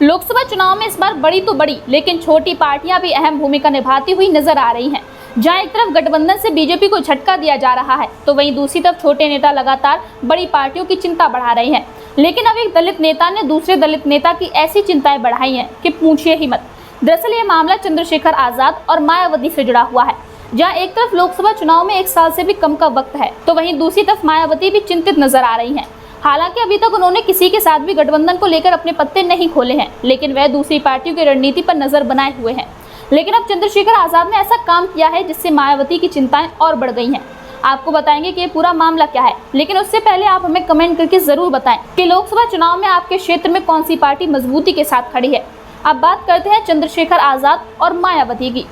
लोकसभा चुनाव में इस बार बड़ी तो बड़ी लेकिन छोटी पार्टियां भी अहम भूमिका निभाती हुई नजर आ रही हैं। जहां एक तरफ गठबंधन से बीजेपी को झटका दिया जा रहा है तो वहीं दूसरी तरफ छोटे नेता लगातार बड़ी पार्टियों की चिंता बढ़ा रहे हैं। लेकिन अब एक दलित नेता ने दूसरे दलित नेता की ऐसी चिंताएं बढ़ाई हैं कि पूछिए ही मत। दरअसल ये मामला चंद्रशेखर आजाद और मायावती से जुड़ा हुआ है। जहाँ एक तरफ लोकसभा चुनाव में 1 साल से भी कम का वक्त है तो वहीं दूसरी तरफ मायावती भी चिंतित नजर आ रही हैं। हालांकि अभी तक उन्होंने किसी के साथ भी गठबंधन को लेकर अपने पत्ते नहीं खोले हैं, लेकिन वह दूसरी पार्टियों की रणनीति पर नजर बनाए हुए हैं। लेकिन अब चंद्रशेखर आजाद ने ऐसा काम किया है जिससे मायावती की चिंताएं और बढ़ गई हैं। आपको बताएंगे कि ये पूरा मामला क्या है, लेकिन उससे पहले आप हमें कमेंट करके जरूर बताएं कि लोकसभा चुनाव में आपके क्षेत्र में कौन सी पार्टी मजबूती के साथ खड़ी है। अब बात करते हैं चंद्रशेखर आजाद और मायावती की।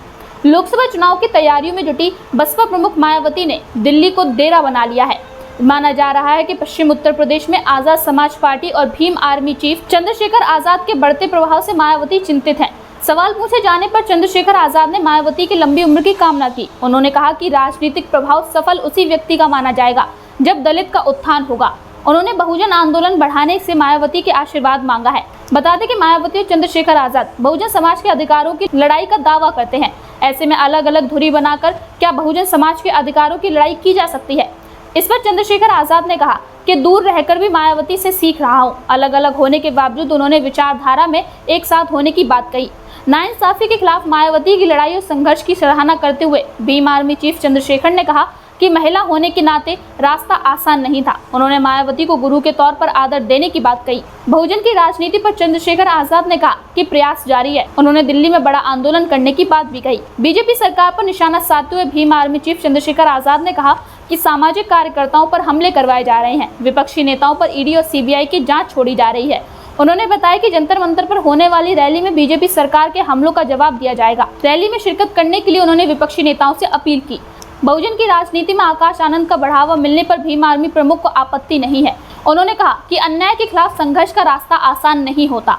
लोकसभा चुनाव की तैयारियों में जुटी बसपा प्रमुख मायावती ने दिल्ली को डेरा बना लिया है। माना जा रहा है कि पश्चिम उत्तर प्रदेश में आजाद समाज पार्टी और भीम आर्मी चीफ चंद्रशेखर आजाद के बढ़ते प्रभाव से मायावती चिंतित हैं। सवाल पूछे जाने पर चंद्रशेखर आजाद ने मायावती की लंबी उम्र की कामना की। उन्होंने कहा कि राजनीतिक प्रभाव सफल उसी व्यक्ति का माना जाएगा जब दलित का उत्थान होगा। उन्होंने बहुजन आंदोलन बढ़ाने से मायावती के आशीर्वाद मांगा है। बता दें कि मायावती और चंद्रशेखर आजाद बहुजन समाज के अधिकारों की लड़ाई का दावा करते हैं। ऐसे में अलग अलग धुरी बनाकर क्या बहुजन समाज के अधिकारों की लड़ाई की जा सकती है? इस पर चंद्रशेखर आजाद ने कहा कि दूर रहकर भी मायावती से सीख रहा हूं। अलग अलग होने के बावजूद उन्होंने विचारधारा में एक साथ होने की बात कही। नाइंसाफी के खिलाफ मायावती की लड़ाई और संघर्ष की सराहना करते हुए भीम आर्मी चीफ चंद्रशेखर ने कहा कि महिला होने के नाते रास्ता आसान नहीं था। उन्होंने मायावती को गुरु के तौर पर आदर देने की बात कही। बहुजन की राजनीति पर चंद्रशेखर आजाद ने कहा कि प्रयास जारी है। उन्होंने दिल्ली में बड़ा आंदोलन करने की बात भी कही। बीजेपी सरकार पर निशाना साधते हुए भीम आर्मी चीफ चंद्रशेखर आजाद ने कहा कि सामाजिक कार्यकर्ताओं पर हमले करवाए जा रहे हैं। विपक्षी नेताओं पर ईडी और सीबीआई की जांच छोड़ी जा रही है। उन्होंने बताया कि जंतर मंतर पर होने वाली रैली में बीजेपी सरकार के हमलों का जवाब दिया जाएगा। रैली में शिरकत करने के लिए उन्होंने विपक्षी नेताओं से अपील की। बहुजन की राजनीति में आकाश आनंद का बढ़ावा मिलने पर भीम आर्मी प्रमुख को आपत्ति नहीं है। उन्होंने कहा कि अन्याय के खिलाफ संघर्ष का रास्ता आसान नहीं होता।